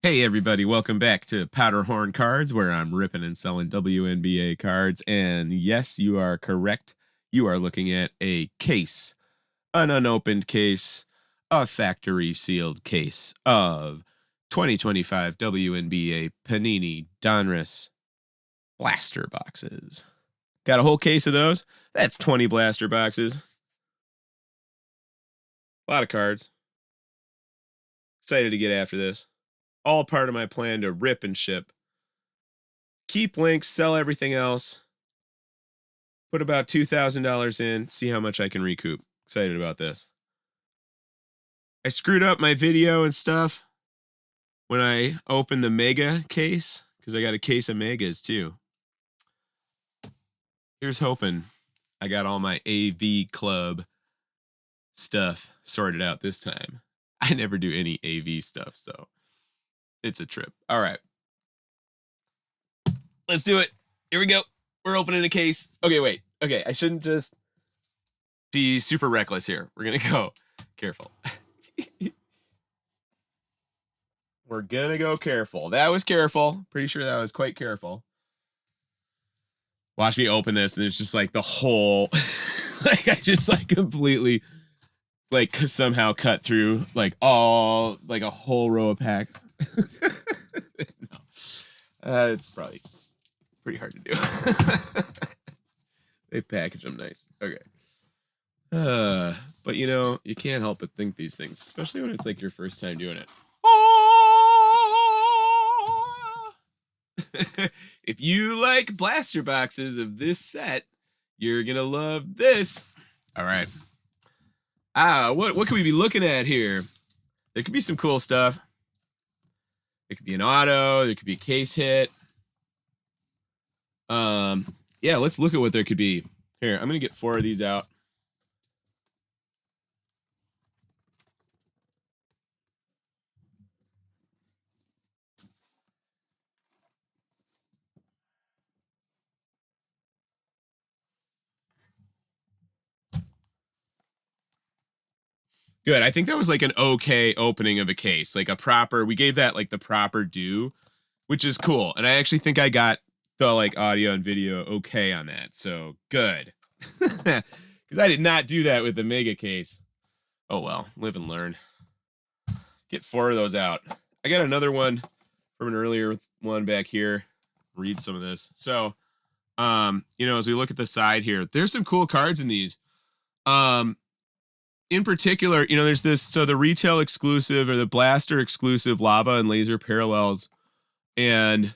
Hey everybody, welcome back to Powderhorn Cards, where I'm ripping and selling WNBA cards. And yes, you are correct. You are looking at a case, an unopened case, a factory sealed case of 2025 WNBA Panini Donruss blaster boxes. Got a whole case of those. That's 20 blaster boxes. A lot of cards. Excited to get after this. All part of my plan to rip and ship. Keep links, sell everything else. Put about $2,000 in, see how much I can recoup. Excited about this. I screwed up my video and stuff when I opened the mega case, because I got a case of megas too. Here's hoping I got all my AV club stuff sorted out this time. I never do any AV stuff, so it's a trip. All right. Let's do it. Here we go. We're opening a case. Okay, wait. Okay, I shouldn't just be super reckless here. We're going to go careful. We're going to go careful. That was careful. Pretty sure that was quite careful. Watch me open this, and it's just like the whole, like I just like completely, like somehow cut through like all, like a whole row of packs. No, it's probably pretty hard to do. They package them nice. Okay. But you know, you can't help but think these things, especially when it's like your first time doing it. If you like blaster boxes of this set, you're gonna love this. All right. What could we be looking at here? There could be some cool stuff. It could be an auto. There could be a case hit. Yeah, let's look at what there could be. Here, I'm gonna get 4 of these out. Good. I think that was like an okay opening of a case, like a proper. We gave that like the proper due, which is cool. And I actually think I got the like audio and video okay on that. So good. Because I did not do that with the mega case. Oh well, live and learn. Get 4 of those out. I got another one from an earlier one back here. Read some of this. So, you know, as we look at the side here, there's some cool cards in these. In particular, you know, there's this, so the retail exclusive or the blaster exclusive lava and laser parallels. And,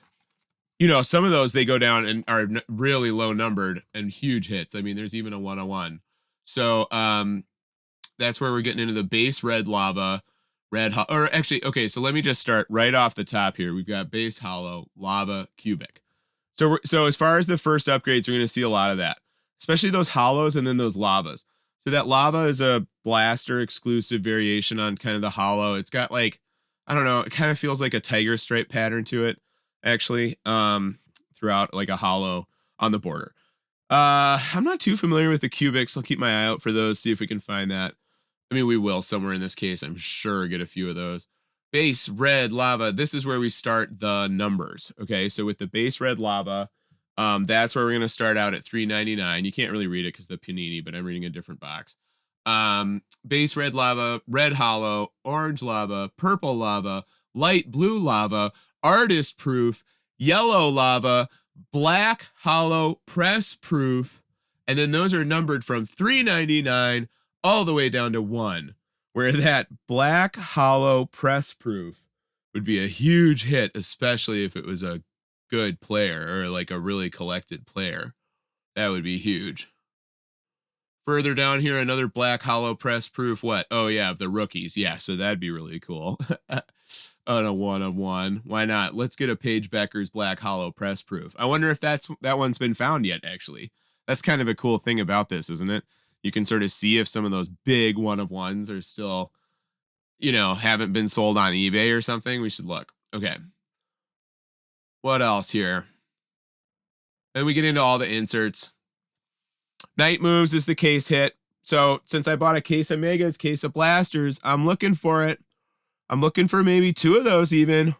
you know, some of those, they go down and are really low numbered and huge hits. I mean, there's even a 101. So that's where we're getting into the base red lava, or actually, okay, so let me just start right off the top here. We've got base hollow, lava, cubic. So as far as the first upgrades, we're going to see a lot of that, especially those hollows and then those lavas. So that lava is a blaster exclusive variation on kind of the hollow. It's got like, I don't know, it kind of feels like a tiger stripe pattern to it, actually, throughout like a hollow on the border. I'm not too familiar with the cubics. I'll keep my eye out for those, see if we can find that. I mean, we will somewhere in this case, I'm sure, get a few of those. Base red lava, this is where we start the numbers, okay? So with the base red lava, that's where we're going to start out at $3.99. You can't really read it because the Panini, but I'm reading a different box. Base red lava, red hollow, orange lava, purple lava, light blue lava, artist proof, yellow lava, black hollow, press proof, and then those are numbered from $3.99 all the way down to 1, where that black hollow press proof would be a huge hit, especially if it was a good player or like a really collected player. That would be huge. Further down here, another black hollow press proof. What? Oh yeah, the rookies. Yeah, so that'd be really cool. On a 1 of 1. Why not? Let's get a Paige Becker's black hollow press proof. I wonder if that one's been found yet, actually. That's kind of a cool thing about this, isn't it? You can sort of see if some of those big 1 of 1s are still, you know, haven't been sold on eBay or something. We should look. Okay. What else here? Then we get into all the inserts. Night Moves is the case hit. So since I bought a case of megas, case of blasters, I'm looking for it. I'm looking for maybe 2 of those even.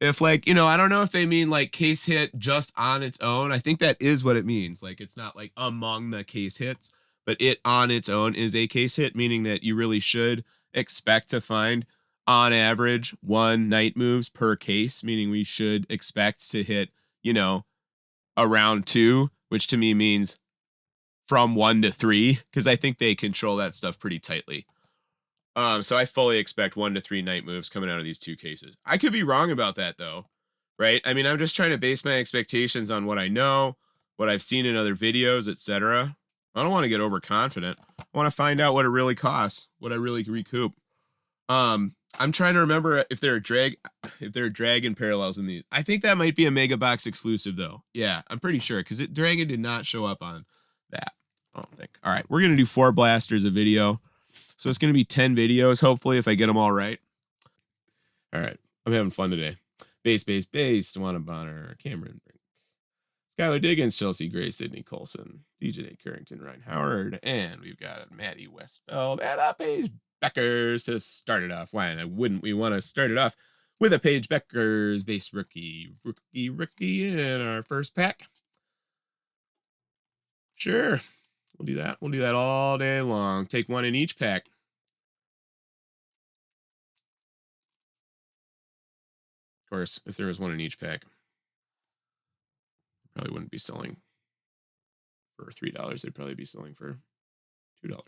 If like, I don't know if they mean like case hit just on its own. I think that is what it means. Like it's not like among the case hits, but it on its own is a case hit, meaning that you really should expect to find on average one night moves per case, meaning we should expect to hit, around two, which to me means from 1 to 3, because I think they control that stuff pretty tightly. So I fully expect 1 to 3 night moves coming out of these two cases. I could be wrong about that though, right? I mean, I'm just trying to base my expectations on what I know, what I've seen in other videos, etc. I don't want to get overconfident. I want to find out what it really costs, what I really recoup. I'm trying to remember if there are dragon parallels in these. I think that might be a mega box exclusive though. Yeah, I'm pretty sure because dragon did not show up on that. I don't think. All right, we're gonna do 4 blasters a video. So it's going to be 10 videos, hopefully, if I get them all right. All right. I'm having fun today. Base, Tawana Bonner, Cameron Brink, Skylar Diggins, Chelsea Gray, Sydney Colson, DJ Carrington, Ryan Howard, and we've got Maddie Westfeld and Paige Beckers to start it off. Why wouldn't we want to start it off with a Paige Beckers base rookie in our first pack? Sure. We'll do that. We'll do that all day long. Take one in each pack. Of course, if there was one in each pack, probably wouldn't be selling for $3. They'd probably be selling for $2.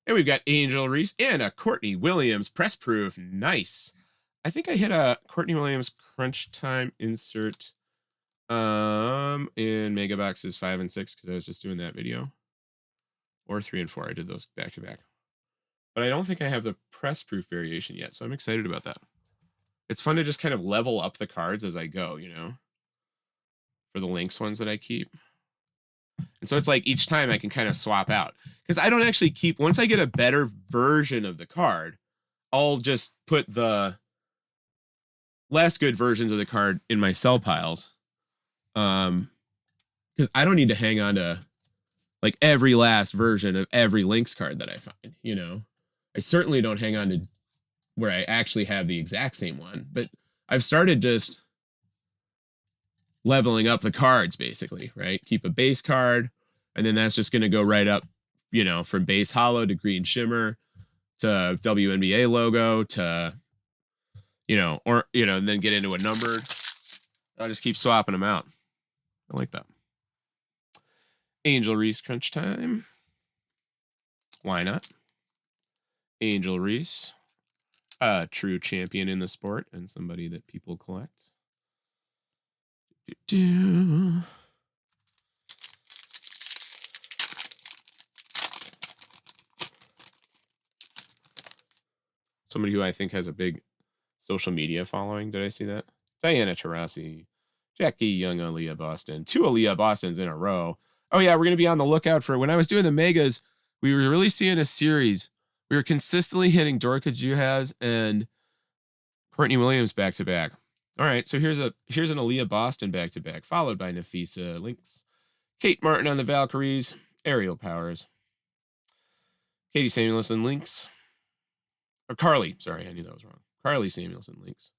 And we've got Angel Reese and a Courtney Williams press proof. Nice. I think I hit a Courtney Williams crunch time insert in mega boxes 5 and 6 because I was just doing that video. Or 3 and 4. I did those back to back. But I don't think I have the press proof variation yet, so I'm excited about that. It's fun to just kind of level up the cards as I go, for the Lynx ones that I keep. And so it's like each time I can kind of swap out. Because I don't actually keep, once I get a better version of the card, I'll just put the less good versions of the card in my sell piles. Because I don't need to hang on to like every last version of every Lynx card that I find, I certainly don't hang on to where I actually have the exact same one, but I've started just leveling up the cards basically, right? Keep a base card, and then that's just going to go right up, from base hollow to green shimmer to WNBA logo to, and then get into a numbered. I'll just keep swapping them out. I like that. Angel Reese crunch time. Why not? Angel Reese, a true champion in the sport and somebody that people collect. Somebody who I think has a big social media following. Did I see that? Diana Taurasi, Jackie Young, Aaliyah Boston. 2 Aaliyah Bostons in a row. Oh, yeah, we're going to be on the lookout for, when I was doing the megas, we were really seeing a series. We were consistently hitting Dorka Juhas and Courtney Williams back to back. All right, so here's an Aaliyah Boston back to back, followed by Nafisa Lynx, Kate Martin on the Valkyries, Aerial Powers, Katie Samuelson Lynx, or Carly. Sorry, I knew that was wrong. Carly Samuelson Lynx.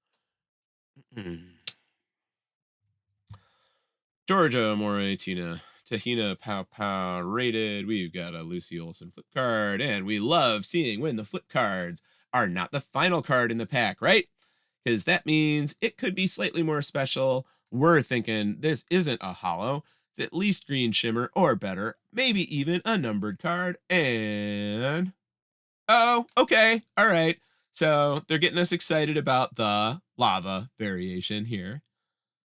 Georgia Moretina, Tahina Pow Pow rated. We've got a Lucy Olson flip card, and we love seeing when the flip cards are not the final card in the pack, right? Because that means it could be slightly more special. We're thinking this isn't a hollow. It's at least green shimmer or better, maybe even a numbered card. And oh, okay, all right. So they're getting us excited about the lava variation here.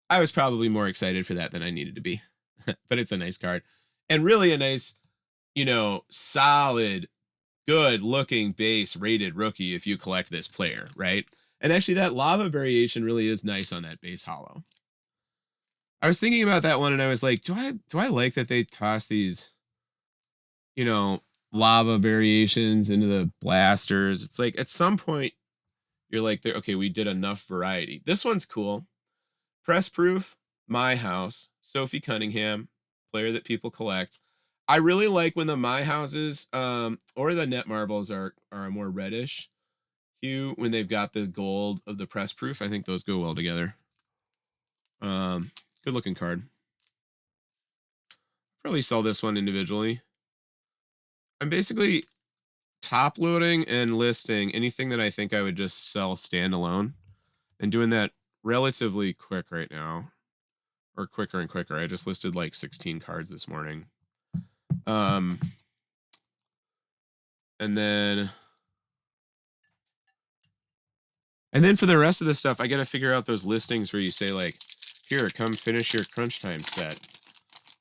I was probably more excited for that than I needed to be, but it's a nice card and really a nice, solid, good looking base rated rookie if you collect this player, right? And actually that lava variation really is nice on that base hollow. I was thinking about that one and I was like, do I like that they toss these, lava variations into the blasters? It's like at some point you're like, okay, we did enough variety. This one's cool. Press proof, My House, Sophie Cunningham, player that people collect. I really like when the My Houses or the Net Marbles are more reddish hue when they've got the gold of the press proof. I think those go well together. Good looking card. Probably sell this one individually. I'm basically top loading and listing anything that I think I would just sell standalone, and doing that relatively quick right now, or quicker and quicker. I just listed like 16 cards this morning. And then for the rest of the stuff, I got to figure out those listings where you say like, here, come finish your crunch time set.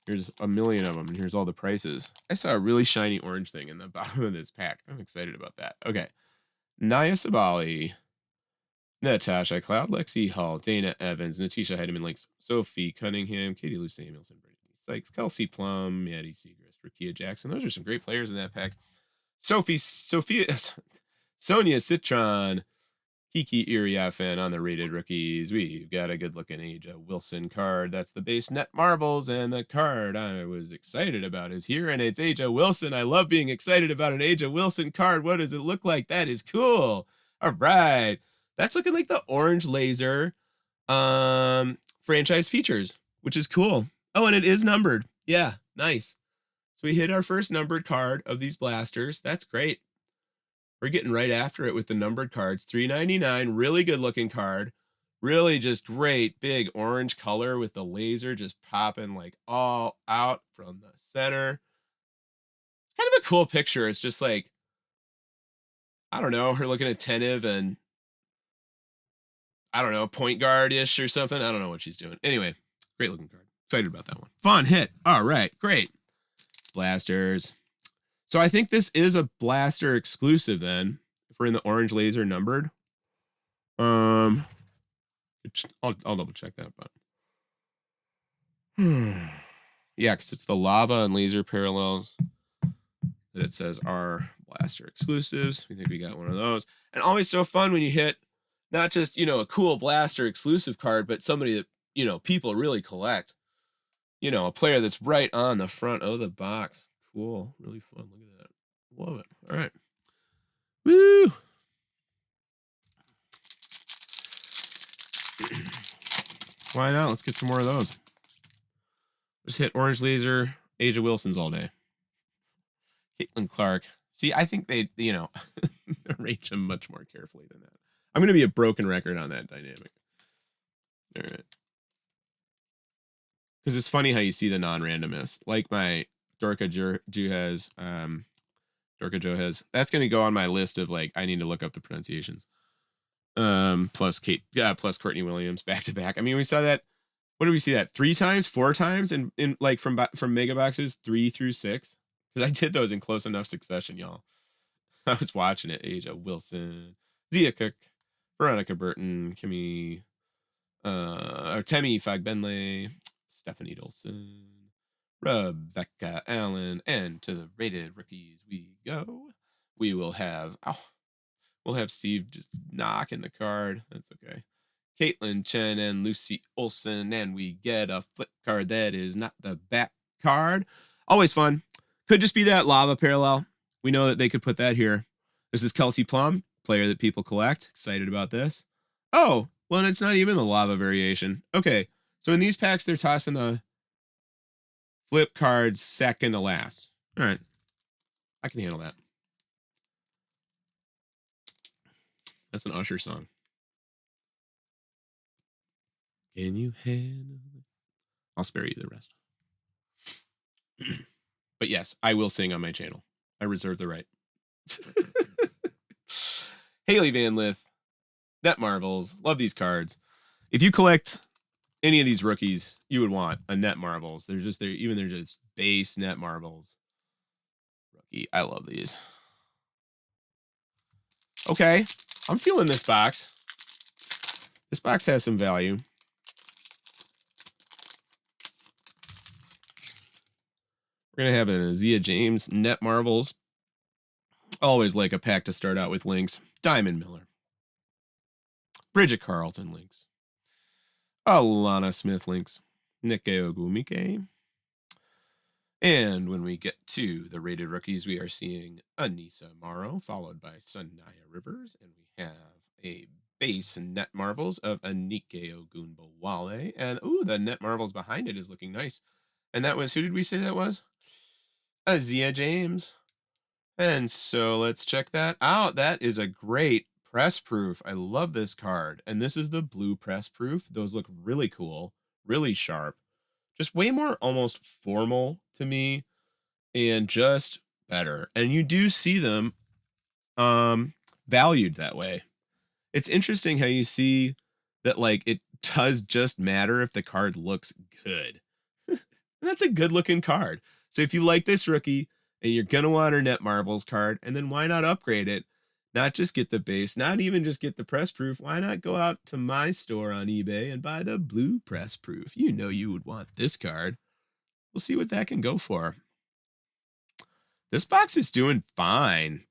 Here's a million of them, and here's all the prices. I saw a really shiny orange thing in the bottom of this pack. I'm excited about that. Okay. Naya Sabali, Natasha Cloud, Lexi Hall, Dana Evans, Natisha Heidemann, Links, Sophie Cunningham, Katie Lou Samuelson, Brittany Sykes, Kelsey Plum, Maddie Segrist, Rakia Jackson. Those are some great players in that pack. Sonia Citron, Kiki Iriafen on the rated rookies. We've got a good-looking Aja Wilson card. That's the base net marbles, and the card I was excited about is here, and it's Aja Wilson. I love being excited about an Aja Wilson card. What does it look like? That is cool. All right. That's looking like the orange laser franchise features, which is cool. Oh, and it is numbered. Yeah, nice. So we hit our first numbered card of these blasters. That's great. We're getting right after it with the numbered cards. $3.99, really good looking card. Really just great big orange color with the laser just popping like all out from the center. It's kind of a cool picture. It's just like, I don't know, her looking attentive and, I don't know, point guard-ish or something. I don't know what she's doing. Anyway, great looking card. Excited about that one. Fun hit. All right, great. Blasters. So I think this is a blaster exclusive then, if we're in the orange laser numbered. I'll double check that, but yeah, because it's the lava and laser parallels that it says are blaster exclusives. We think we got one of those. And always so fun when you hit not just, you know, a cool blaster exclusive card, but somebody that, you know, people really collect. You know, a player that's right on the front of the box. Cool. Really fun. Look at that. Love it. All right. Woo! Why not? Let's get some more of those. Just hit orange laser, Aja Wilson's all day. Caitlin Clark. See, I think they, you know, arrange them much more carefully than that. I'm going to be a broken record on that dynamic. All right. Because it's funny how you see the non-randomness. Like my Dorka Juhez, Dorka Johez. That's going to go on my list of like, I need to look up the pronunciations. Plus Courtney Williams back to back. I mean, we saw that. What did we see that 3 times, 4 times in like from mega boxes 3 through 6? Because I did those in close enough succession, y'all. I was watching it. Aja Wilson, Zia Cook, Veronica Burton, Kimmy, or Temi Fagbenle, Stephanie Dolson, Rebecca Allen, and to the rated rookies we go. We will have we'll have Steve just knocking the card. That's okay. Caitlin Chen and Lucy Olson, and we get a flip card that is not the back card. Always fun. Could just be that lava parallel. We know that they could put that here. This is Kelsey Plum, player that people collect. Excited about this. Oh, well, and it's not even the lava variation. Okay, so in these packs, they're tossing the flip cards second to last. All right, I can handle that. That's an Usher song. Can you handle it? I'll spare you the rest. But yes, I will sing on my channel. I reserve the right. Haley Van Lith, Net Marvels. Love these cards. If you collect any of these rookies, you would want a Net Marvels. They're just base Net Marvels. Rookie. I love these. Okay. I'm feeling this box. This box has some value. We're going to have a Zia James, Net Marvels. Always like a pack to start out with links. Diamond Miller. Bridget Carlton links. Alana Smith links. Nike Ogumike. And when we get to the rated rookies, we are seeing Anissa Morrow, followed by Sanaya Rivers, and we have a base net marvels of Anike Ogunbowale. And ooh, the net marvels behind it is looking nice. And that was, who did we say that was? Azia James. And so let's check that out. That is a great press proof. I love this card. And this is the blue press proof. Those look really cool, really sharp, just way more almost formal to me, and just better. And you do see them valued that way. It's interesting how you see that, like, it does just matter if the card looks good. That's a good looking card. So if you like this rookie and you're going to want her net marbles card, and then why not upgrade it? Not just get the base, not even just get the press proof. Why not go out to my store on eBay and buy the blue press proof? You know you would want this card. We'll see what that can go for. This box is doing fine.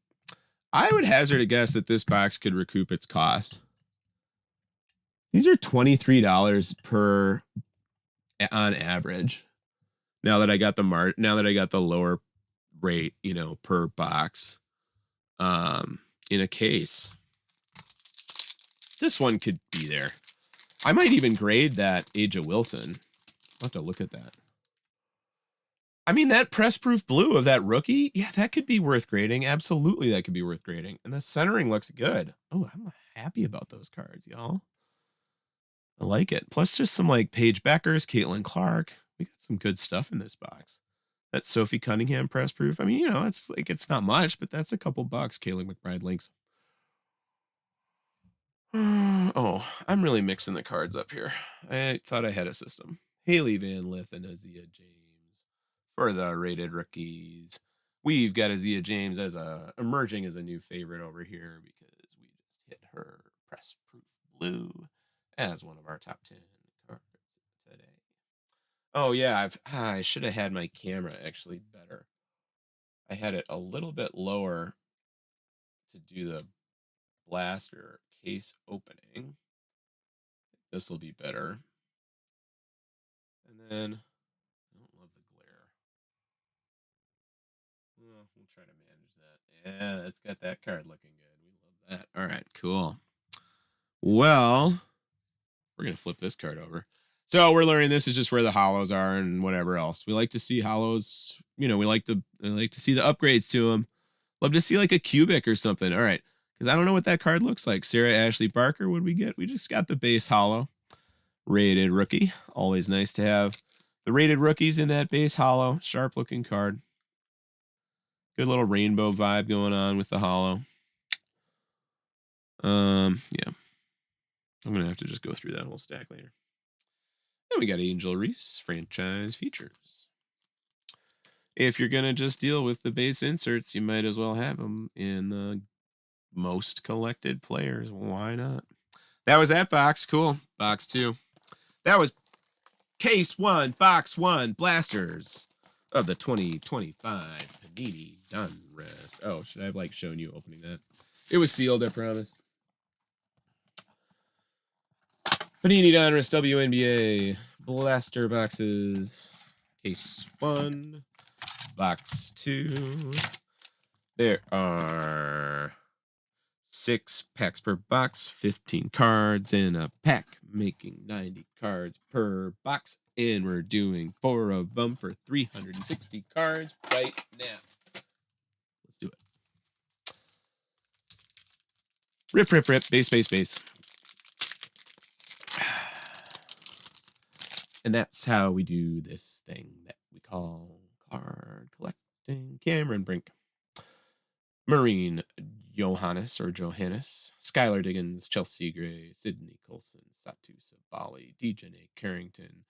I would hazard a guess that this box could recoup its cost. These are $23 per on average. Now that I got the lower rate, per box in a case. This one could be there. I might even grade that Aja Wilson. I'll have to look at that. I mean, that press proof blue of that rookie, yeah, that could be worth grading. Absolutely, that could be worth grading. And the centering looks good. Oh, I'm happy about those cards, y'all. I like it. Plus just some like Paige Beckers, Caitlin Clark. We got some good stuff in this box. That Sophie Cunningham press proof. I mean, it's not much, but that's a couple bucks. Kaylee McBride links. Oh, I'm really mixing the cards up here. I thought I had a system. Haley Van Lith and Azia James for the rated rookies. We've got Azia James as emerging as a new favorite over here because we just hit her press proof blue as one of our top 10 cards today. Oh yeah, I should have had my camera actually better. I had it a little bit lower to do the blaster case opening. This will be better. And then I don't love the glare. Well, we'll try to manage that. Yeah, it's got that card looking good. We love that. All right, cool. Well, we're gonna flip this card over. So we're learning this is just where the hollows are and whatever else. We like to see hollows. We like to see the upgrades to them. Love to see like a cubic or something. All right, because I don't know what that card looks like. Sarah Ashley Barker, what did we get? We just got the base hollow. Rated rookie. Always nice to have the rated rookies in that base hollow. Sharp looking card. Good little rainbow vibe going on with the hollow. Yeah. I'm going to have to just go through that whole stack later. Then we got Angel Reese, franchise features. If you're going to just deal with the base inserts, you might as well have them in the most collected players. Why not? That was that box. Cool. Box 2. That was case 1, box 1, blasters of the 2025 Panini Donruss. Oh, should I have shown you opening that? It was sealed, I promise. Panini Donruss WNBA blaster boxes. Case 1, box 2. There are 6 packs per box, 15 cards in a pack, making 90 cards per box. And we're doing 4 of them for 360 cards right now. Let's do it. Rip, rip, rip, base, base, base. And that's how we do this thing that we call card collecting. Cameron Brink, Marine Johannes, Skylar Diggins, Chelsea Gray, Sydney Colson, Satu Sabali, Dejanay Carrington,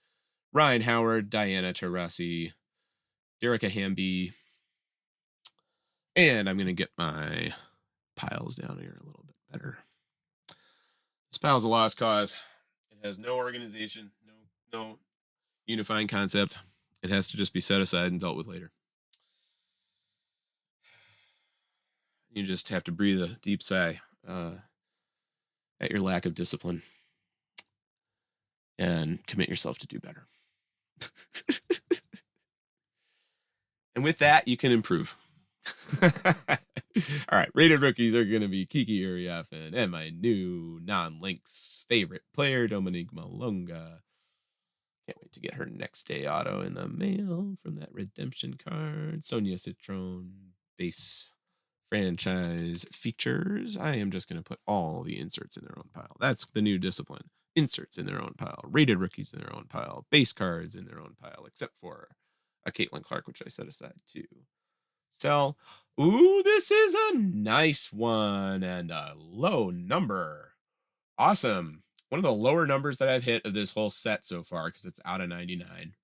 Ryan Howard, Diana Taurasi, Derica Hamby. And I'm going to get my piles down here a little bit better. This pile's a lost cause. It has no organization, no unifying concept. It has to just be set aside and dealt with later. You just have to breathe a deep sigh at your lack of discipline and commit yourself to do better. And with that, you can improve. All right, rated rookies are going to be Kiki Uriafen and my new non-Lynx favorite player, Dominique Malonga. Can't wait to get her next day auto in the mail from that redemption card. Sonia Citron base franchise features. I am just going to put all the inserts in their own pile. That's the new discipline. Inserts in their own pile. Rated rookies in their own pile. Base cards in their own pile, except for a Caitlin Clark, which I set aside to sell. Ooh, this is a nice one and a low number. Awesome. One of the lower numbers that I've hit of this whole set so far because it's out of 99.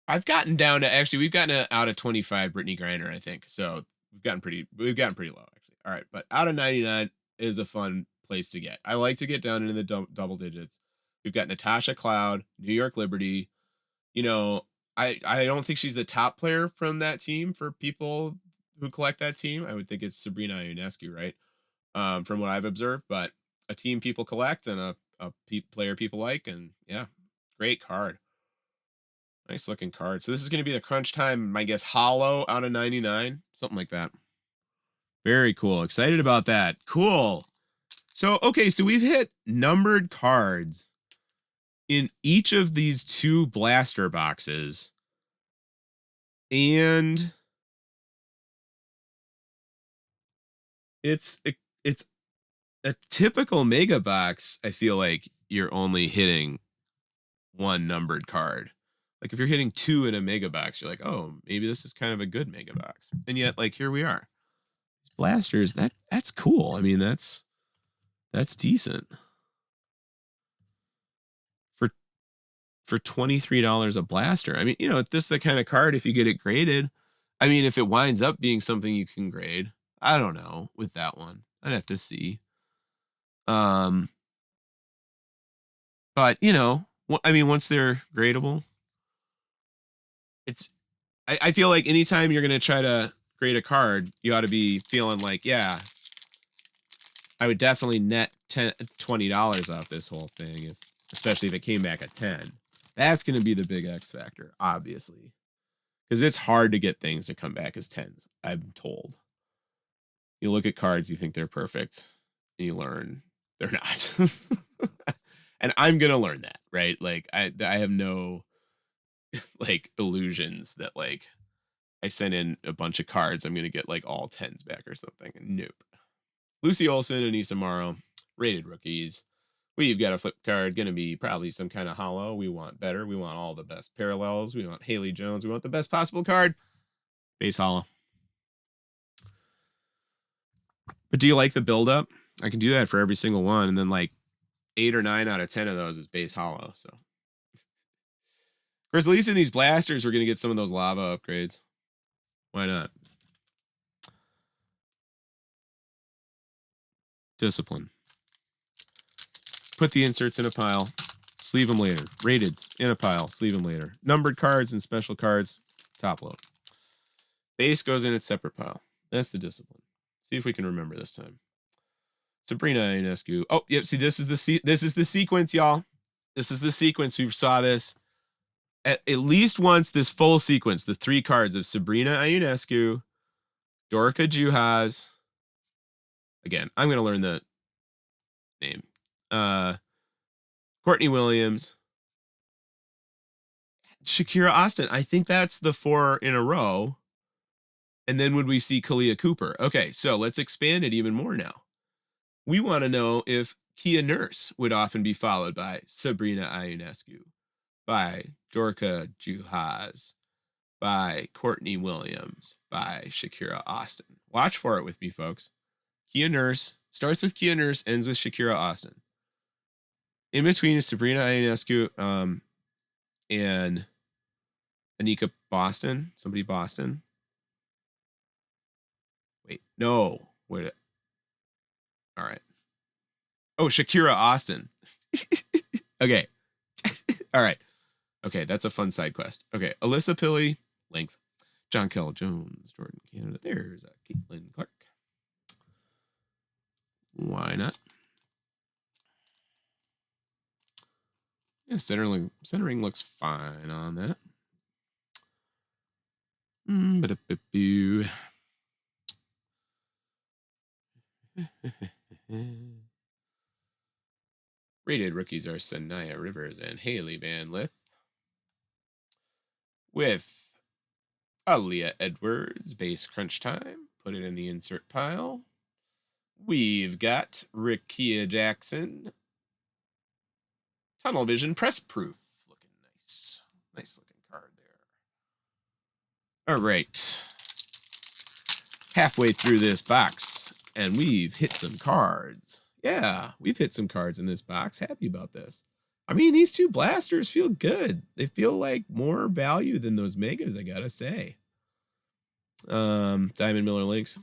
I've gotten down to we've gotten out of 25 Brittany Griner, I think. So we've gotten pretty low actually. All right, but out of 99 is a fun place to get. I like to get down into the double digits. We've got Natasha Cloud, New York Liberty. You know, I don't think she's the top player from that team for people who collect that team. I would think it's Sabrina Ionescu, right? From what I've observed, but a team people collect and a player people like, and yeah, great card. Nice looking card. So this is going to be the crunch time, I guess, hollow out of 99, something like that. Very cool. Excited about that. Cool. So, okay, so we've hit numbered cards in each of these two blaster boxes. And it's a typical mega box. I feel like you're only hitting one numbered card. Like if you're hitting two in a mega box, you're like, oh, maybe this is kind of a good mega box. And yet, like, here we are. These blasters, that's cool. I mean, that's decent. For $23 a blaster. I mean, you know, if this is the kind of card, if you get it graded, I mean, if it winds up being something you can grade, I don't know with that one. I'd have to see. But you know, I mean, once they're gradable, I feel like anytime you're going to try to grade a card, you ought to be feeling like, yeah, I would definitely net $20 off this whole thing, especially if it came back at 10. That's going to be the big X factor, obviously, because it's hard to get things to come back as 10s, I'm told. You look at cards, you think they're perfect, and you learn they're not. And I'm going to learn that, right? Like, I have no like illusions that like I sent in a bunch of cards, I'm going to get like all 10s back or something. Nope. Lucy Olson and Issa Morrow, rated rookies. We've got a flip card, going to be probably some kind of hollow. We want better. We want all the best parallels. We want Haley Jones. We want the best possible card. Base hollow. But do you like the buildup? I can do that for every single one. And then like 8 or 9 out of 10 of those is base hollow. So, of course, at least in these blasters, we're going to get some of those lava upgrades. Why not? Discipline. Put the inserts in a pile. Sleeve them later. Rated in a pile. Sleeve them later. Numbered cards and special cards. Top load. Base goes in its separate pile. That's the discipline. See if we can remember this time. Sabrina Ionescu. Oh, yep. See, this is the sequence, y'all. This is the sequence. We saw this at least once. This full sequence. The 3 cards of Sabrina Ionescu, Dorka Juhas. Again, I'm going to learn the name. Courtney Williams, Shakira Austin. I think that's the 4 in a row. And then would we see Kalia Cooper? Okay, so let's expand it even more now. We want to know if Kia Nurse would often be followed by Sabrina Ionescu, by Dorka Juhas, by Courtney Williams, by Shakira Austin. Watch for it with me, folks. Kia Nurse starts with Kia Nurse, ends with Shakira Austin. In between is Sabrina Ionescu and Anika Boston. Somebody Boston. Wait, no. Wait. All right. Oh, Shakira Austin. Okay. All right. Okay, that's a fun side quest. Okay, Alyssa Pilley, links. John Kell Jones, Jordan Canada. There's a Caitlin Clark. Why not? Yeah, centering looks fine on that. Rated rookies are Sanaya Rivers and Haley Van Lith. With Aaliyah Edwards, base crunch time. Put it in the insert pile. We've got Rickea Jackson. Tunnel Vision Press Proof. Looking nice. Nice looking card there. All right. Halfway through this box, and we've hit some cards. Yeah, we've hit some cards in this box. Happy about this. I mean, these two blasters feel good. They feel like more value than those megas, I gotta say. Diamond Miller Links.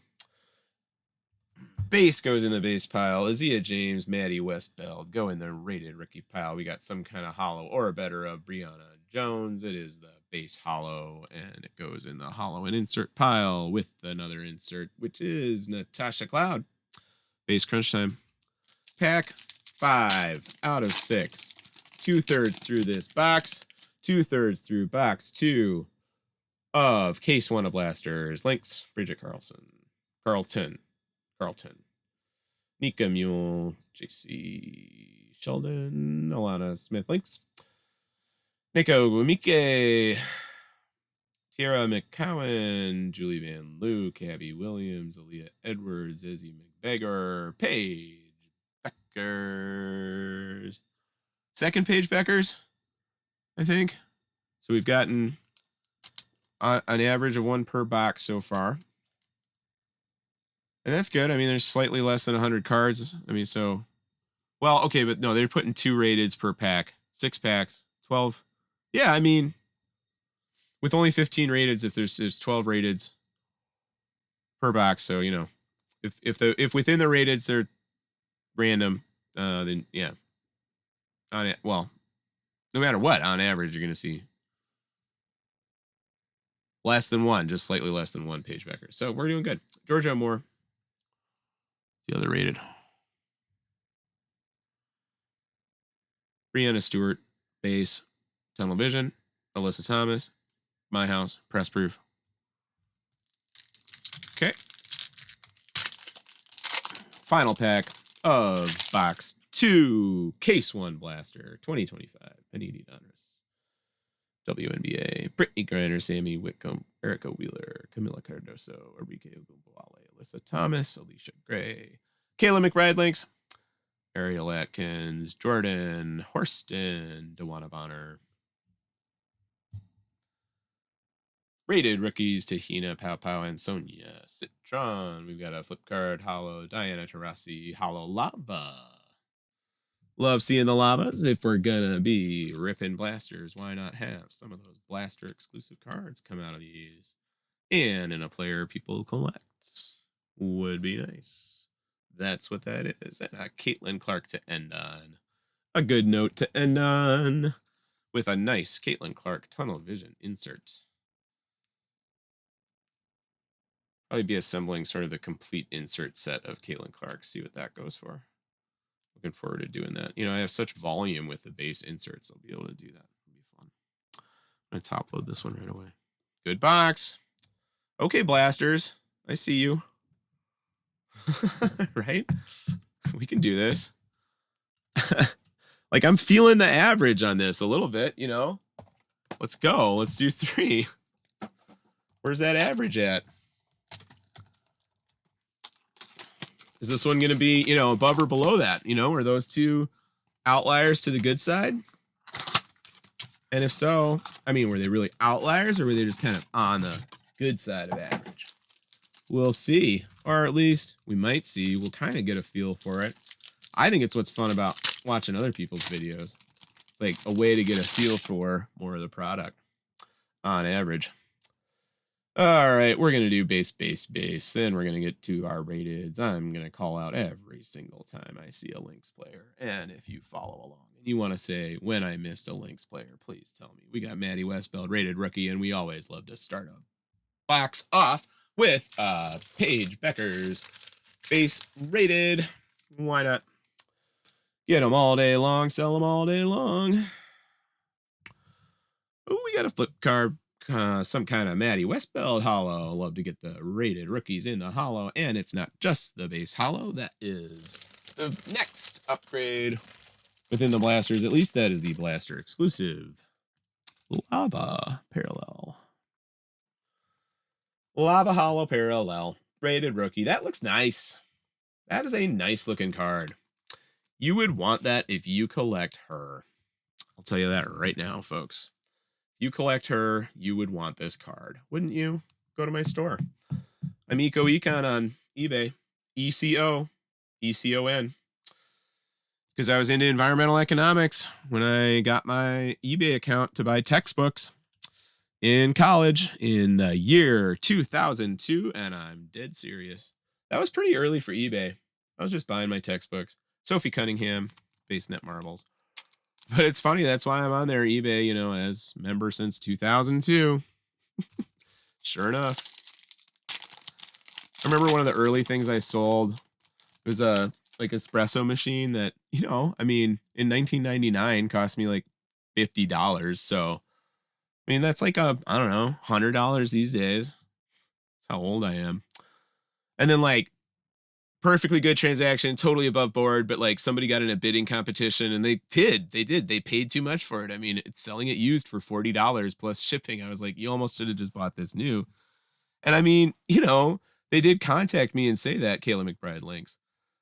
Base goes in the base pile. Azia James, Maddie Westbeld go in the rated rookie pile. We got some kind of hollow or a better of Brianna Jones. It is the base hollow, and it goes in the hollow and insert pile with another insert, which is Natasha Cloud. Base crunch time. Pack 5 out of 6. 2/3 through this box. 2/3 through box 2 of Case 1 of Blasters. Links, Bridget Carlton. Nika Mule, JC Sheldon, Alana Smith. Links. Nico Guimike, Tierra McCowan, Julie Van Luke, Abby Williams, Aaliyah Edwards, Izzy McBeggar, Paige Beckers. Second Paige Beckers, I think. So we've gotten an average of 1 per box so far. And that's good. I mean, there's slightly less than 100 cards. I mean, so, well, okay, but no, they're putting 2 rateds per pack, 6 packs, 12. Yeah, I mean, with only 15 rateds, if there's 12 rateds per box, so you know, if within the rateds they're random, then yeah, well, no matter what, on average you're gonna see less than 1, just slightly less than 1 Paige Becker. So we're doing good. Georgia Moore. The other rated. Brianna Stewart, base, Tunnel Vision, Alyssa Thomas, My House, Press Proof. Okay. Final pack of box 2, Case 1 Blaster, 2025, Panini Donruss. WNBA, Brittany Griner, Sammy Whitcomb, Erica Wheeler, Camila Cardoso, Enrique Ogunbowale, Alyssa Thomas, Alicia Gray, Kayla McBride Links, Ariel Atkins, Jordan Horston, Dewana Bonner. Rated rookies, Tahina Pau and Sonia Citron. We've got a flip card, hollow, Diana Taurasi, hollow lava. Love seeing the lavas. If we're gonna be ripping blasters, why not have some of those blaster exclusive cards come out of these? And in a player people collect. Would be nice. That's what that is. And a Caitlin Clark to end on. A good note to end on with a nice Caitlin Clark Tunnel Vision insert. Probably be assembling sort of the complete insert set of Caitlin Clark. See what that goes for. Looking forward to doing that. You know, I have such volume with the base inserts. I'll be able to do that. It'll be fun. I'm going to top load this one right away. Good box. Okay, blasters. I see you. Right? We can do this. Like, I'm feeling the average on this a little bit, you know? Let's go. Let's do 3. Where's that average at? Is this one going to be, you know, above or below that? You know, are those 2 outliers to the good side? And if so, I mean, were they really outliers or were they just kind of on the good side of average? We'll see. Or at least we might see. We'll kind of get a feel for it. I think it's what's fun about watching other people's videos. It's like a way to get a feel for more of the product on average. All right, we're going to do base. Then we're going to get to our rateds. I'm going to call out every single time I see a Lynx player. And if you follow along and you want to say when I missed a Lynx player, please tell me. We got Maddie Westbeld, rated rookie, and we always love to start a box off with Paige Becker's base rated. Why not? Get them all day long, sell them all day long. Oh, we got a flip card some kind of Matty Westbeld hollow. Love to get the rated rookies in the hollow, and it's not just the base hollow. That is the next upgrade within the blasters. At least that is the blaster exclusive. Lava Parallel. Lava Hollow Parallel. Rated rookie. That looks nice. That is a nice looking card. You would want that if you collect her. I'll tell you that right now, folks. If you collect her, you would want this card. Wouldn't you? Go to my store. I'm Eco Econ on eBay. ECO. ECON. Because I was into environmental economics when I got my eBay account to buy textbooks in college in the year 2002, and I'm dead serious. That was pretty early for eBay. I was just buying my textbooks. Sophie Cunningham, Base Net Marbles. But it's funny, that's why I'm on there, eBay, you know, as member since 2002. Sure enough. I remember one of the early things I sold was a like espresso machine that, you know, I mean, in 1999 cost me like $50. So, I mean, that's like I don't know, $100 these days. That's how old I am. And then like perfectly good transaction, totally above board, but like somebody got in a bidding competition and they paid too much for it. I mean, it's selling it used for $40 plus shipping. I was like, you almost should have just bought this new. And I mean, you know, they did contact me and say that, Kayla McBride links.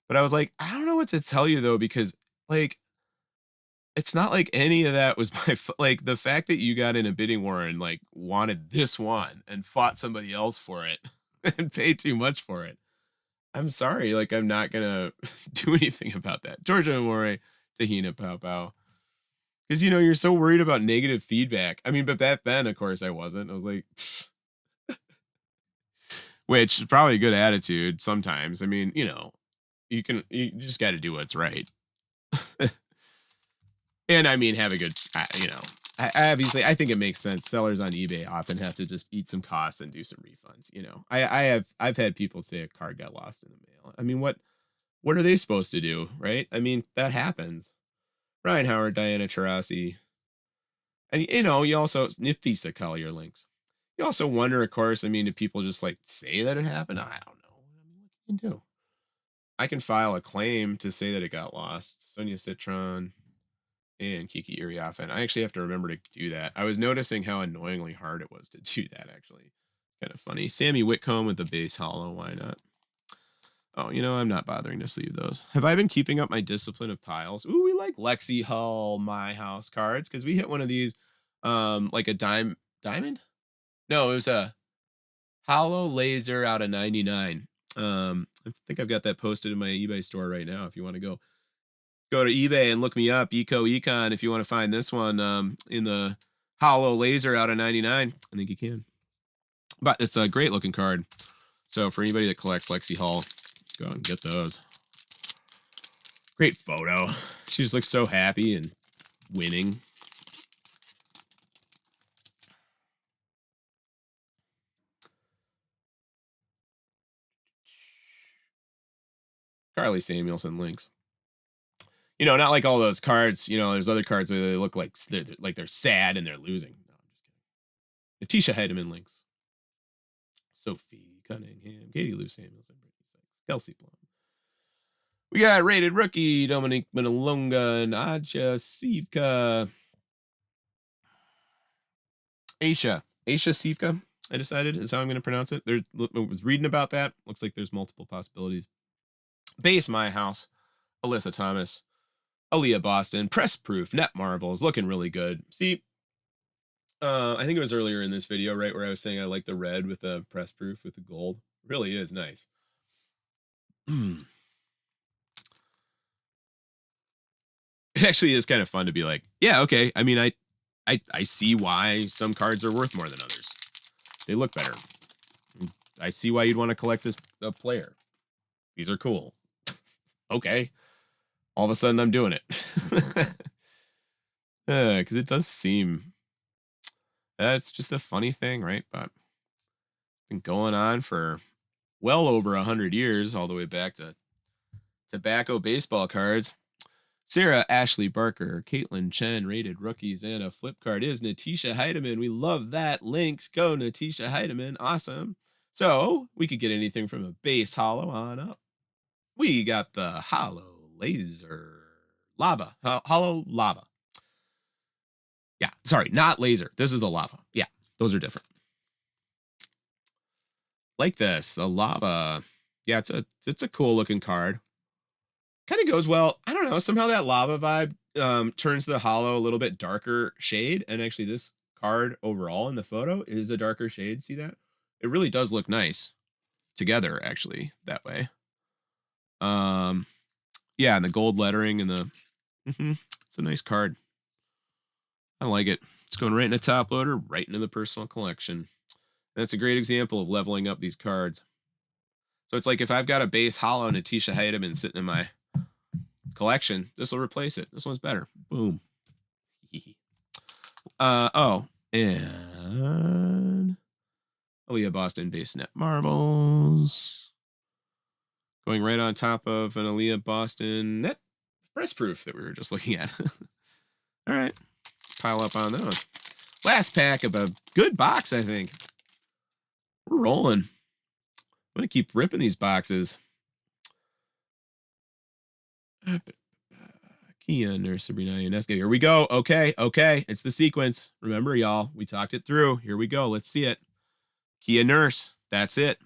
But I was like, I don't know what to tell you though, because like, it's not like any of that was like the fact that you got in a bidding war and like wanted this one and fought somebody else for it and paid too much for it. I'm sorry, like I'm not gonna do anything about that. Georgia Amore, Tahina Pow Pow. Because you know, you're so worried about negative feedback. I mean, but back then, of course, I wasn't. I was like, which is probably a good attitude sometimes. I mean, you know, you just got to do what's right. And I mean, have a good, you know, I obviously, I think it makes sense. Sellers on eBay often have to just eat some costs and do some refunds. You know, I've had people say a card got lost in the mail. I mean, what are they supposed to do? Right. I mean, that happens. Ryan Howard, Diana Taurasi. And, you know, you also, Nifisa Collier links. You also wonder, of course, I mean, do people just like say that it happened? I don't know. I mean, what can you do? I can file a claim to say that it got lost. Sonia Citron and Kiki Iriafen. I actually have to remember to do that. I was noticing how annoyingly hard it was to do that, actually. Kind of funny. Sammy Whitcomb with the base hollow. Why not? Oh, you know, I'm not bothering to sleeve those. Have I been keeping up my discipline of piles? Ooh, we like Lexi Hull My House cards because we hit one of these, like a diamond? No, it was a hollow laser out of 99. I think I've got that posted in my eBay store right now. If you want to go to eBay and look me up, Eco Econ. If you want to find this one in the hollow laser out of 99, I think you can. But it's a great looking card. So for anybody that collects Lexi Hull, go out and get those. Great photo. She just looks so happy and winning. Carly Samuelson links. You know, not like all those cards. You know, there's other cards where they look like they're sad and they're losing. No, I'm just kidding. Natisha Heidemann links. Sophie Cunningham, Katie Lou Samuelson, Brittany Sykes, Kelsey Plum. We got rated rookie Dominique Minalonga and Aja Sivka. Aisha Sivka, I decided is how I'm going to pronounce it. I was reading about that. Looks like there's multiple possibilities. Base My House, Alyssa Thomas, Aaliyah Boston, Press Proof, Net Marvels, looking really good. See, I think it was earlier in this video, right, where I was saying I like the red with the Press Proof with the gold. Really is nice. It actually is kind of fun to be like, yeah, okay. I mean, I see why some cards are worth more than others. They look better. I see why you'd want to collect this player. These are cool. Okay. All of a sudden I'm doing it. Because it does seem that's just a funny thing, right? But it's been going on for well over 100 years, all the way back to tobacco baseball cards. Sarah Ashley Barker, Caitlin Chen, rated rookies, and a flip card is Natisha Heidemann. We love that. Links, go Natisha Heidemann. Awesome. So we could get anything from a base hollow on up. We got the hollow laser lava. Hollow lava. Yeah, sorry, not laser. This is the lava. Yeah, those are different. Like this, the lava. Yeah, it's a cool looking card. Kind of goes well. I don't know. Somehow that lava vibe turns the hollow a little bit darker shade. And actually, this card overall in the photo is a darker shade. See that? It really does look nice together, actually, that way. Yeah, and the gold lettering and the it's a nice card. I like it. It's going right in the top loader, right into the personal collection. And that's a great example of leveling up these cards. So it's like if I've got a base hollow Natisha Heidemann sitting in my collection, this will replace it. This one's better. Boom. Oh, and Aaliyah Boston base net marbles. Going right on top of an Aaliyah Boston net press proof that we were just looking at. All right. Pile up on those. Last pack of a good box, I think. We're rolling. I'm going to keep ripping these boxes. Kia Nurse Sabrina Ionescu. Here we go. Okay. It's the sequence. Remember, y'all, we talked it through. Here we go. Let's see it. Kia Nurse. That's it.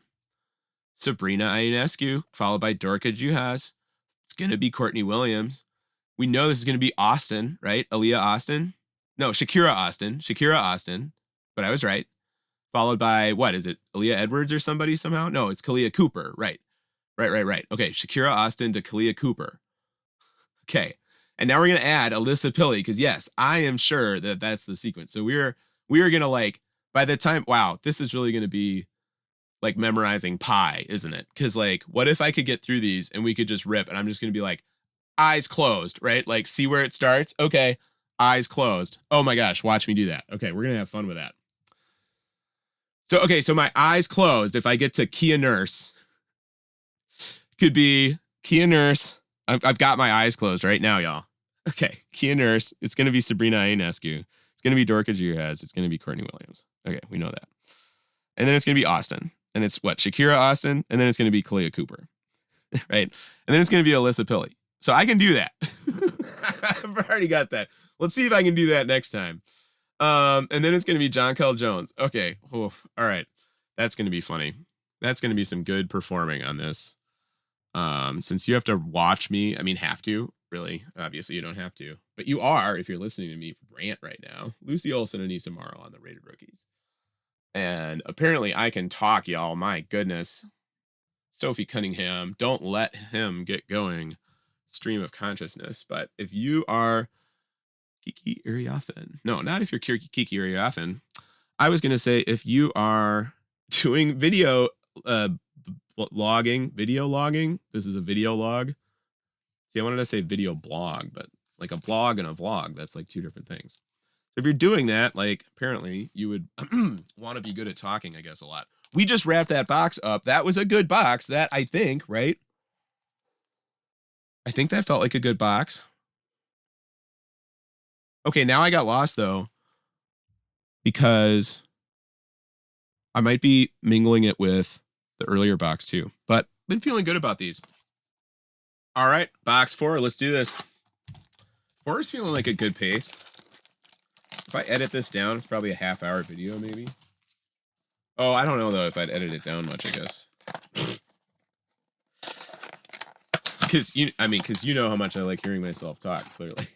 Sabrina Ionescu, followed by Dorka Juhas. It's going to be Courtney Williams. We know this is going to be Austin, right? Aaliyah Austin. No, Shakira Austin. But I was right. Followed by, what is it? Aaliyah Edwards or somebody somehow? No, it's Kalia Cooper. Right. Okay, Shakira Austin to Kalia Cooper. Okay. And now we're going to add Alyssa Pilley, because yes, I am sure that that's the sequence. So we are going to, like, by the time, wow, this is really going to be like memorizing pi, isn't it? Because, like, what if I could get through these and we could just rip, and I'm just going to be like, eyes closed, right? Like, see where it starts? Okay, eyes closed. Oh my gosh, watch me do that. Okay, we're going to have fun with that. So my eyes closed, if I get to Kia Nurse, could be Kia Nurse. I've got my eyes closed right now, y'all. Okay, Kia Nurse. It's going to be Sabrina Ionescu. It's going to be Dorka Juhas. It's going to be Courtney Williams. Okay, we know that. And then it's going to be Austin. And it's what? Shakira Austin. And then it's going to be Kalia Cooper. Right? And then it's going to be Alyssa Pilley. So I can do that. I've already got that. Let's see if I can do that next time. And then it's going to be John Kell Jones. Okay. Oof. All right. That's going to be funny. That's going to be some good performing on this. Since you have to watch me, I mean, have to, really. Obviously, you don't have to. But you are, if you're listening to me rant right now. Lucy Olson and Issa Morrow on the Rated Rookies. And apparently I can talk, y'all. My goodness. Sophie Cunningham. Don't let him get going. Stream of consciousness. But if you are Kiki Iriafen. No, not if you're Kiki Iriafen. I was going to say if you are doing video logging. This is a video log. See, I wanted to say video blog, but like a blog and a vlog, that's like two different things. So if you're doing that, like apparently you would want to be good at talking, I guess, a lot. We just wrapped that box up. That was a good box. That, I think, right? I think that felt like a good box. Okay, now I got lost, though, because I might be mingling it with the earlier box, too. But been feeling good about these. All right, box 4. Let's do this. 4 is feeling like a good pace. If I edit this down, it's probably a half-hour video, maybe. Oh, I don't know, though, if I'd edit it down much, I guess. Because you know how much I like hearing myself talk, clearly.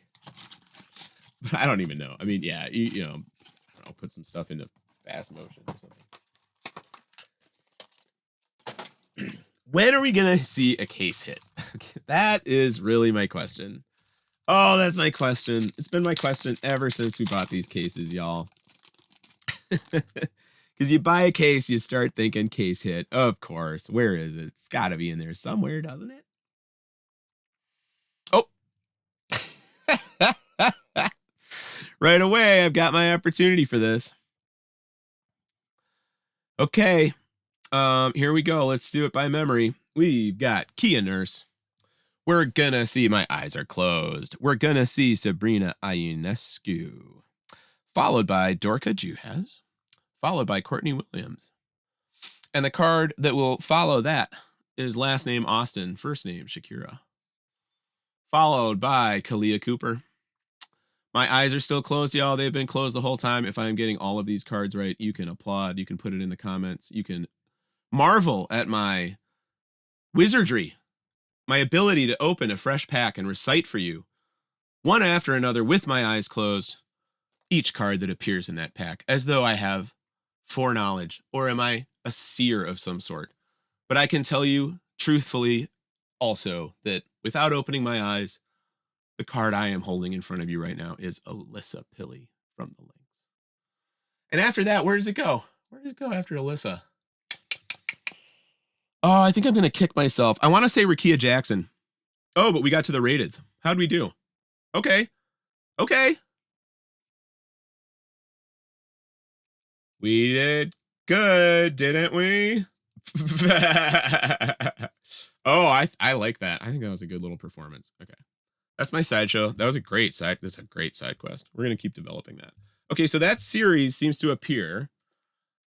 But I don't even know. I mean, yeah, you know, I don't know, put some stuff into fast motion or something. When are we going to see a case hit? That is really my question. Oh, that's my question. It's been my question ever since we bought these cases, y'all. Because you buy a case, you start thinking case hit. Of course. Where is it? It's got to be in there somewhere, doesn't it? Oh. Right away, I've got my opportunity for this. Okay. Here we go. Let's do it by memory. We've got Kia Nurse. We're gonna see, my eyes are closed. We're gonna see Sabrina Ionescu, followed by Dorka Juhas, followed by Courtney Williams. And the card that will follow that is last name Austin, first name Shakira, followed by Kalia Cooper. My eyes are still closed, y'all. They've been closed the whole time. If I'm getting all of these cards right, you can applaud. You can put it in the comments. You can marvel at my wizardry, my ability to open a fresh pack and recite for you, one after another with my eyes closed, each card that appears in that pack, as though I have foreknowledge, or am I a seer of some sort? But I can tell you truthfully also that without opening my eyes, the card I am holding in front of you right now is Alyssa Pilley from the Lynx. And after that, where does it go? Where does it go after Alyssa? Oh, I think I'm going to kick myself. I want to say Rakia Jackson. Oh, but we got to the rated. How'd we do? Okay. Okay. We did good, didn't we? Oh, I like that. I think that was a good little performance. Okay. That's my sideshow. That was a great side. That's a great side quest. We're going to keep developing that. Okay, so that series seems to appear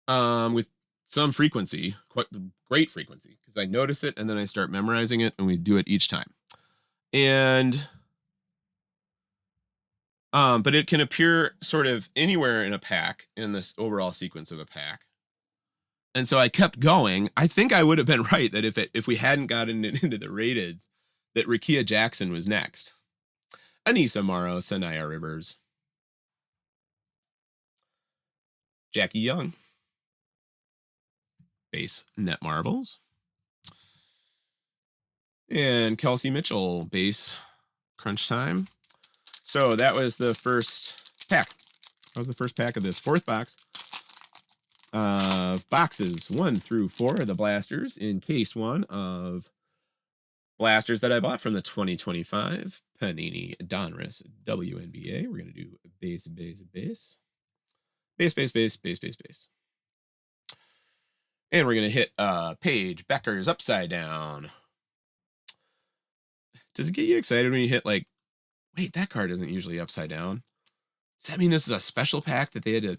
with some frequency, quite great frequency, because I notice it and then I start memorizing it and we do it each time. And but it can appear sort of anywhere in a pack in this overall sequence of a pack. And so I kept going. I think I would have been right that if we hadn't gotten into the rateds, that Rakia Jackson was next. Anissa Morrow, Sanaya Rivers, Jackie Young, base Net Marvels, and Kelsey Mitchell, base Crunch Time. So that was the first pack. That was the first pack of this fourth box. Boxes 1 through 4 of the blasters in case 1 of blasters that I bought from the 2025 Panini Donruss WNBA. We're going to do base, base, base. Base, base, base, base, base, base. And we're going to hit Paige Becker's Upside Down. Does it get you excited when you hit like, wait, that card isn't usually upside down? Does that mean this is a special pack that they had to,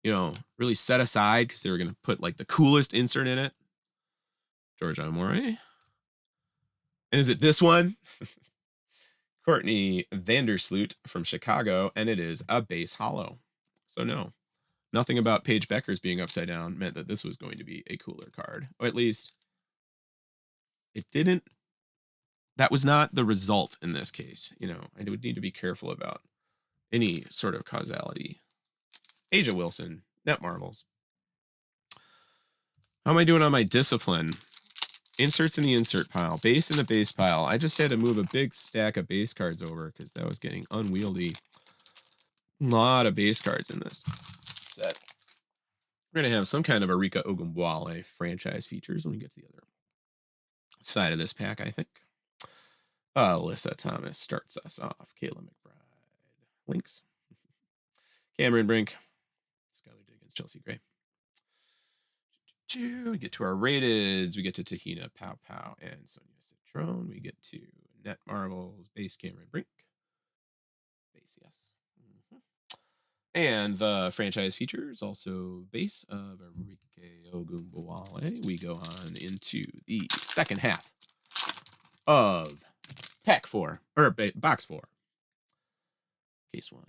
you know, really set aside because they were going to put like the coolest insert in it? George Amore. And is it this one? Courtney Vandersloot from Chicago, and it is a base hollow. So no, nothing about Paige Becker's being upside down meant that this was going to be a cooler card. Or at least it didn't. That was not the result in this case. You know, I would need to be careful about any sort of causality. Asia Wilson, Net Marvels. How am I doing on my discipline? Inserts in the insert pile, base in the base pile. I just had to move a big stack of base cards over because that was getting unwieldy. A lot of base cards in this set. We're going to have some kind of Arika Ogunbowale franchise features when we get to the other side of this pack, I think. Alyssa Thomas starts us off. Kayla McBride. Lynx. Cameron Brink. Skylar Diggins. Chelsea Gray. We get to our rateds. We get to Tahina Pow Pow and Sonia Citron. We get to Net Marvels. Base Cameron Brink. Base, yes. And the franchise features, also base of Arike Ogunbowale. We go on into the second half of Pack 4, or Box 4. Case 1.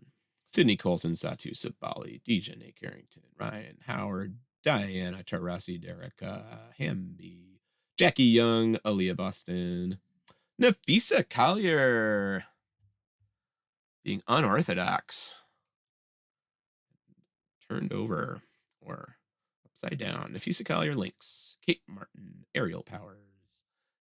Sydney Colson, Satu Sabali, Dejanay Carrington, Ryan Howard, Diana Taurasi, Derek Hamby, Jackie Young, Aaliyah Boston, Nafisa Collier, being unorthodox, turned over or upside down. Nafisa Collier, Lynx, Kate Martin, Aerial Powers,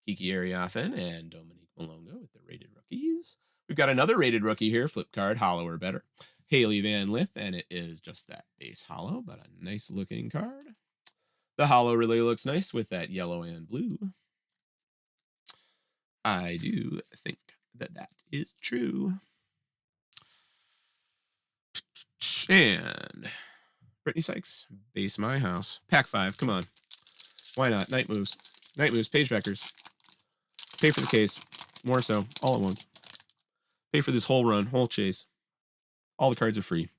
Kiki Ariathan, and Dominique Malongo with the rated rookies. We've got another rated rookie here, flip card, hollow or better. Haley Van Lith, and it is just that base hollow, but a nice looking card. The hollow really looks nice with that yellow and blue. I do think that that is true. And Brittany Sykes, base my house. Pack 5, come on. Why not? Night moves. Night moves, Paige Beckers. Pay for the case. More so, all at once. Pay for this whole run, whole chase. All the cards are free.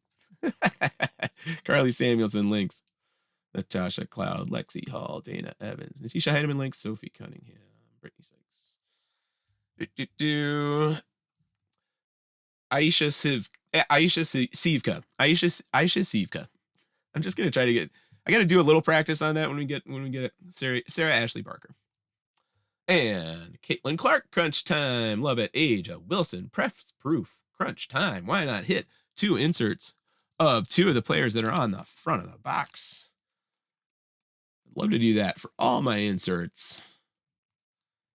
Carly Samuelson links. Natasha Cloud, Lexi Hall, Dana Evans, Natisha Heidemann links, Sophie Cunningham, Brittany Sykes. Aisha Sivka. Aisha Sivka. I'm just gonna try to get. I got to do a little practice on that when we get it. Sarah Ashley Barker. And Caitlin Clark, crunch time. Love it. Aja Wilson, press proof, crunch time. Why not hit 2 inserts of 2 of the players that are on the front of the box? I'd love to do that for all my inserts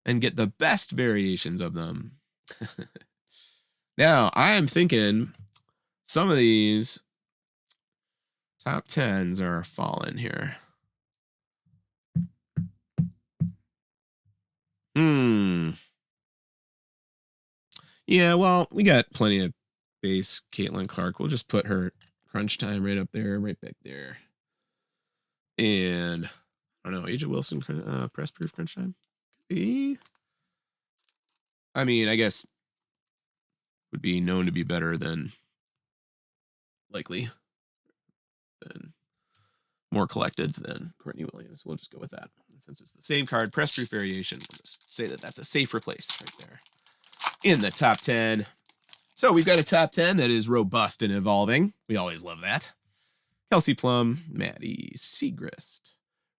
and get the best variations of them. Now, I am thinking some of these top 10s are falling here. Yeah, well, we got plenty of base Caitlin Clark. We'll just put her crunch time right up there, right back there. And I don't know, Aja Wilson press proof crunch time. I mean, I guess would be known to be better than more collected than Courtney Williams. We'll just go with that. Since it's the same card, press proof variation, we'll just say that that's a safe replace right there in the top 10. So we've got a top 10 that is robust and evolving. We always love that. Kelsey Plum, Maddie Segrist,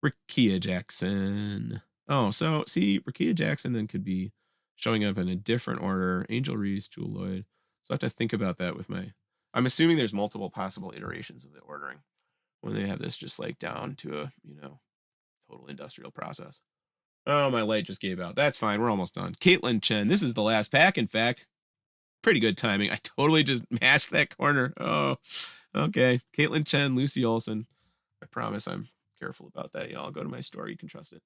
Rickea Jackson. Oh, so see, Rickea Jackson then could be showing up in a different order. Angel Reese, Jewel Lloyd. So I have to think about that with my. I'm assuming there's multiple possible iterations of the ordering when they have this just like down to a, total industrial process. Oh, my light just gave out. That's fine. We're almost done. Caitlin Chen. This is the last pack, in fact. Pretty good timing. I totally just mashed that corner. Oh, okay. Caitlin Chen, Lucy Olson. I promise I'm careful about that, y'all. Go to my store. You can trust it.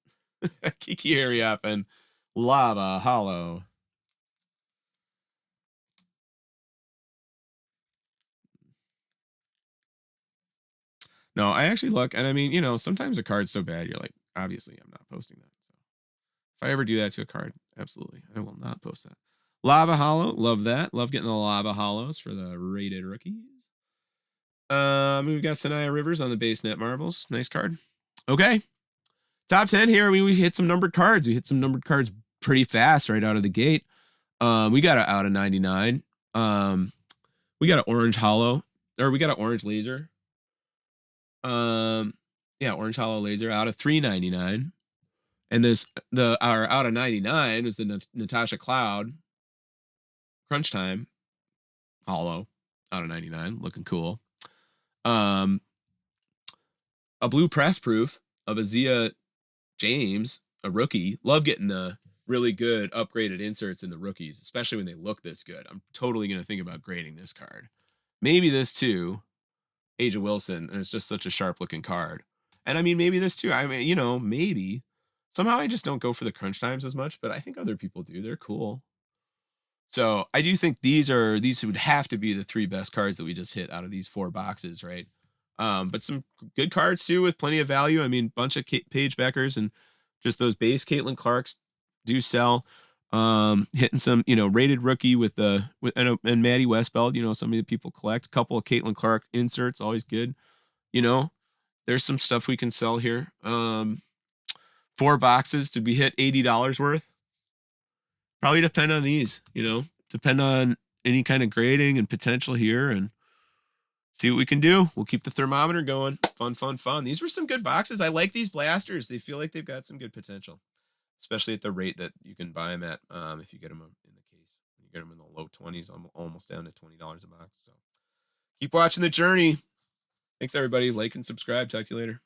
Kiki Ariap and Lava Hollow. No, I actually look, and I mean, sometimes a card's so bad, you're like, obviously, I'm not posting that. So if I ever do that to a card, absolutely, I will not post that. Lava Hollow, love that. Love getting the Lava Hollows for the rated rookies. We've got Sanaya Rivers on the base net Marvels. Nice card. Okay. Top 10 here. We hit some numbered cards. We hit some numbered cards pretty fast right out of the gate. We got an out of 99. We got an orange hollow, or we got an orange laser. Yeah, orange hollow laser out of 399. And our out of 99 was the Natasha Cloud crunch time hollow out of 99, looking cool. A blue press proof of Azia James, a rookie. Love getting the really good upgraded inserts in the rookies, especially when they look this good. I'm totally going to think about grading this card. Maybe this too. Aja Wilson, and it's just such a sharp looking card. And I mean, maybe this too. I mean, maybe. Somehow I just don't go for the crunch times as much, but I think other people do. They're cool. So I do think these would have to be the 3 best cards that we just hit out of these 4 boxes, right? But some good cards too with plenty of value. I mean, bunch of Paige Beckers and just those base Caitlin Clarks do sell. Hitting some, rated rookie with and Maddie Westbeld, some of the people collect. A couple of Caitlin Clark inserts, always good. There's some stuff we can sell here. 4 boxes. Did we hit $80 worth? Probably depend on these, depend on any kind of grading and potential here and see what we can do. We'll keep the thermometer going. Fun. These were some good boxes. I like these blasters. They feel like they've got some good potential, especially at the rate that you can buy them at if you get them in the case. You get them in the low 20s, almost down to $20 a box. So keep watching the journey. Thanks, everybody. Like and subscribe. Talk to you later.